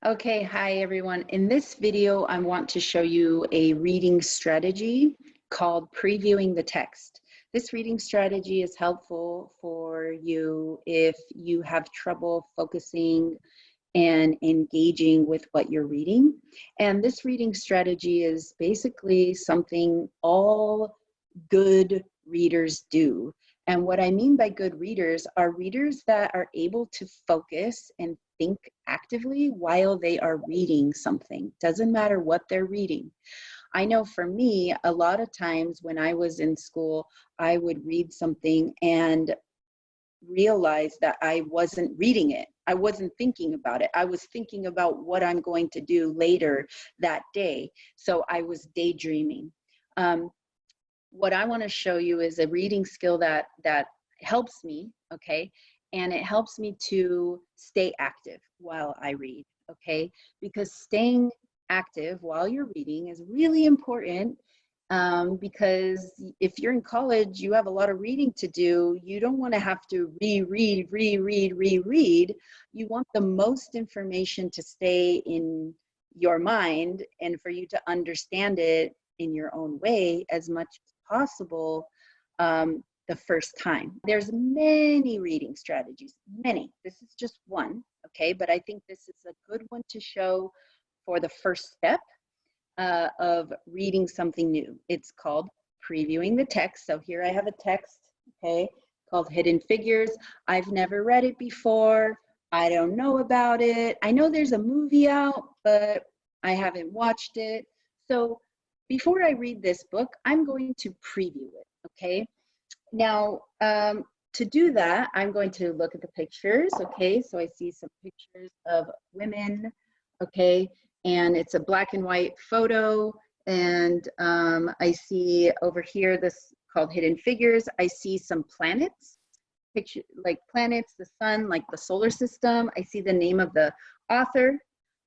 Okay, hi everyone. In this video, I want to show you a reading strategy called previewing the text. This reading strategy is helpful for you if you have trouble focusing and engaging with what you're reading. And this reading strategy is basically something all good readers do. And what I mean by good readers are readers that are able to focus and think actively while they are reading something. Doesn't matter what they're reading. I know for me, a lot of times when I was in school, I would read something and realize that I wasn't reading it. I wasn't thinking about it. I was thinking about what I'm going to do later that day. So I was daydreaming. What I want to show you is a reading skill that helps me, okay? And it helps me to stay active while I read, okay? Because staying active while you're reading is really important, because if you're in college, you have a lot of reading to do. You don't want to have to reread. You want the most information to stay in your mind and for you to understand it in your own way as much as possible the first time. There's many reading strategies, many. This is just one, okay? But I think this is a good one to show for the first step of reading something new. It's called previewing the text. So here I have a text, okay, called Hidden Figures. I've never read it before. I don't know about it. I know there's a movie out, but I haven't watched it. So before I read this book, I'm going to preview it, okay? Now, to do that, I'm going to look at the pictures, okay? So I see some pictures of women, okay? And it's a black and white photo. And I see over here this called Hidden Figures. I see some planets, picture like planets, the sun, like the solar system. I see the name of the author,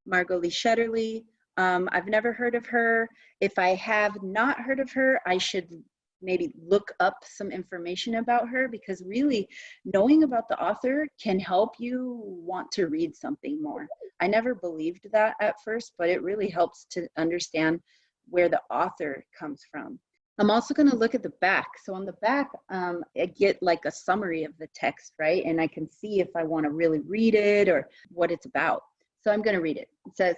Margot Lee Shetterly. I've never heard of her. If I have not heard of her, I should maybe look up some information about her, because really knowing about the author can help you want to read something more. I never believed that at first, but it really helps to understand where the author comes from. I'm also going to look at the back. So on the back, I get like a summary of the text, right? And I can see if I want to really read it or what it's about. So I'm going to read it. It says,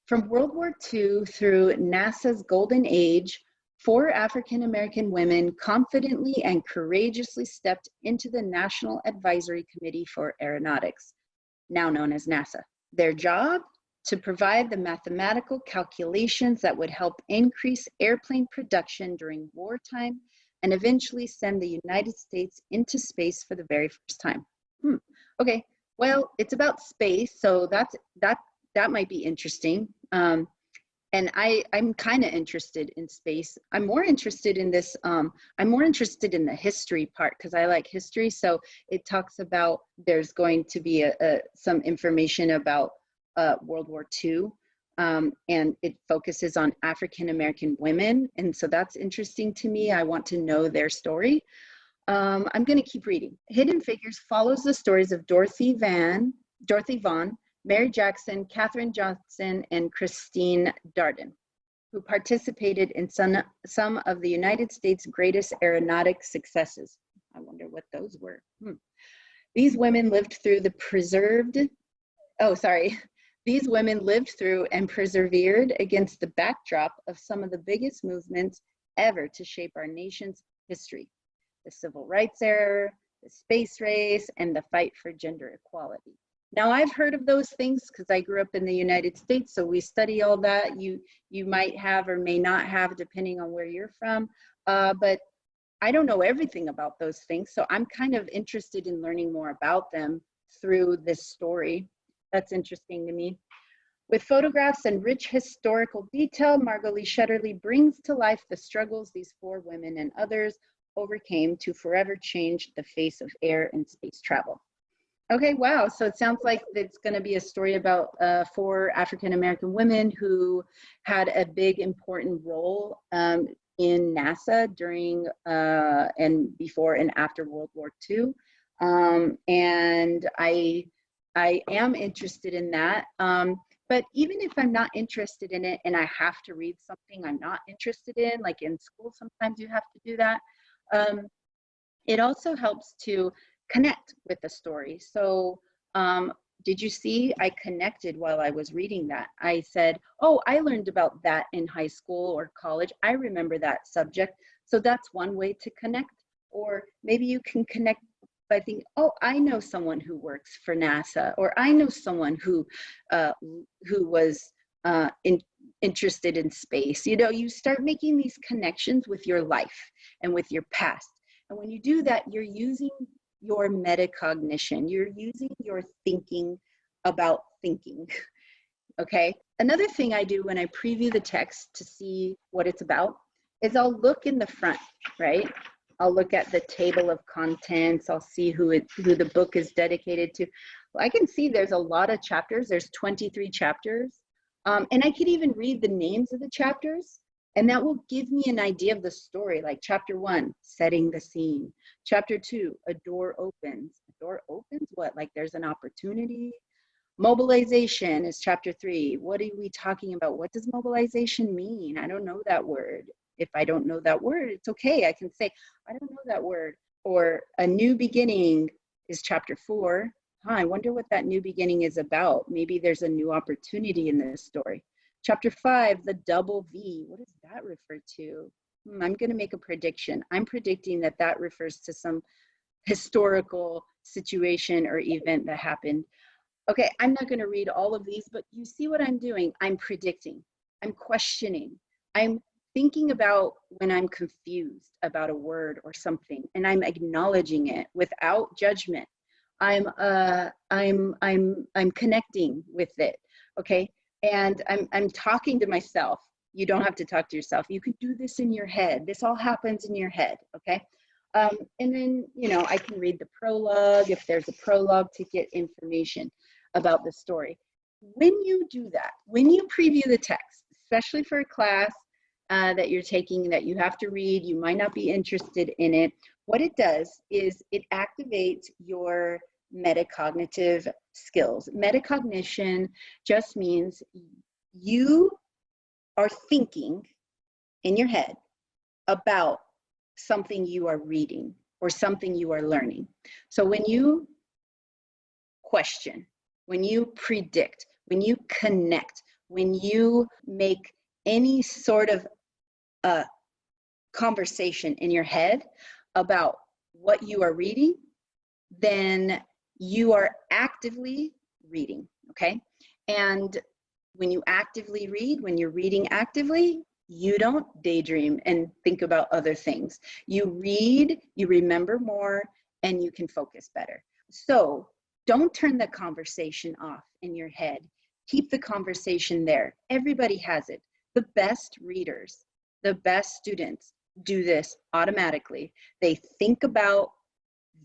from World War II through NASA's golden age, 4 African-American women confidently and courageously stepped into the National Advisory Committee for Aeronautics, now known as NASA. Their job? To provide the mathematical calculations that would help increase airplane production during wartime and eventually send the United States into space for the very first time. Okay, well, it's about space, so that might be interesting. And I'm kind of interested in space. I'm more interested in this, I'm more interested in the history part because I like history. So it talks about there's going to be some information about World War II, and it focuses on African-American women. And so that's interesting to me. I want to know their story. I'm going to keep reading. Hidden Figures follows the stories of Dorothy Vaughan, Mary Jackson, Katherine Johnson, and Christine Darden, who participated in some of the United States' greatest aeronautic successes. I wonder what those were. These women lived through These women lived through and persevered against the backdrop of some of the biggest movements ever to shape our nation's history: the Civil Rights era, the space race, and the fight for gender equality. Now, I've heard of those things because I grew up in the United States, so we study all that. You might have or may not have, depending on where you're from, but I don't know everything about those things, so I'm kind of interested in learning more about them through this story. That's interesting to me. With photographs and rich historical detail, Margot Lee Shetterly brings to life the struggles these 4 women and others overcame to forever change the face of air and space travel. Okay, wow. So it sounds like it's going to be a story about 4 African-American women who had a big, important role in NASA during and before and after World War II. And I am interested in that. But even if I'm not interested in it and I have to read something I'm not interested in, like in school, sometimes you have to do that. It also helps to connect with the story. So did you see I connected while I was reading that? I said, oh, I learned about that in high school or college. I remember that subject. So that's one way to connect. Or maybe you can connect by thinking, oh, I know someone who works for NASA, or I know someone who was interested in space. You know, you start making these connections with your life and with your past. And when you do that, you're using your metacognition. You're using your thinking about thinking, okay? Another thing I do when I preview the text to see what it's about is I'll look in the front, right? I'll look at the table of contents. I'll see who the book is dedicated to. Well, I can see there's a lot of chapters. There's 23 chapters. And I could even read the names of the chapters, and that will give me an idea of the story. Like chapter 1, setting the scene. Chapter 2, a door opens. A door opens what? Like there's an opportunity. Mobilization is chapter 3. What are we talking about? What does mobilization mean? I don't know that word. If I don't know that word, it's okay. I can say, I don't know that word. Or a new beginning is chapter 4. I wonder what that new beginning is about. Maybe there's a new opportunity in this story. Chapter 5, the double V. What does that refer to? I'm going to make a prediction. I'm predicting that that refers to some historical situation or event that happened. Okay, I'm not going to read all of these, but you see what I'm doing? I'm predicting. I'm questioning. I'm thinking about when I'm confused about a word or something, and I'm acknowledging it without judgment. I'm connecting with it, okay? And I'm talking to myself. You don't have to talk to yourself. You can do this in your head. This all happens in your head, okay? And then, you know, I can read the prologue if there's a prologue to get information about the story. When you do that, when you preview the text, especially for a class that you're taking that you have to read, you might not be interested in it, what it does is it activates your metacognitive skills. Metacognition just means you are thinking in your head about something you are reading or something you are learning. So when you question, when you predict, when you connect, when you make any sort of conversation in your head about what you are reading, then you are actively reading, okay? And when you actively read, when you're reading actively, you don't daydream and think about other things. You read, you remember more, and you can focus better. So don't turn the conversation off in your head. Keep the conversation there. Everybody has it. The best readers, the best students do this automatically. They think about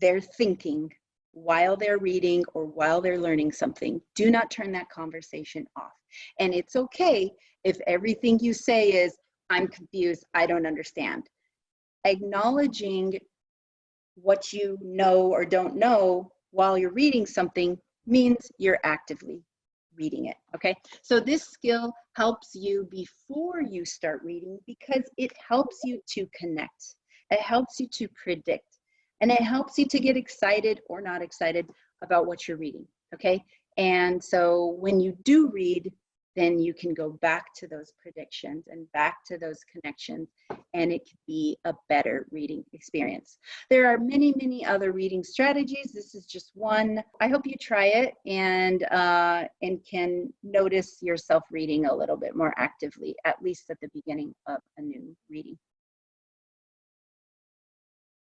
their thinking while they're reading or while they're learning something. Do not turn that conversation off. And it's okay if everything you say is, I'm confused, I don't understand. Acknowledging what you know or don't know while you're reading something means you're actively reading it, okay? So this skill helps you before you start reading because it helps you to connect. It helps you to predict. And it helps you to get excited or not excited about what you're reading, okay? And so when you do read, then you can go back to those predictions and back to those connections, and it can be a better reading experience. There are many, many other reading strategies. This is just one. I hope you try it and can notice yourself reading a little bit more actively, at least at the beginning of a new reading.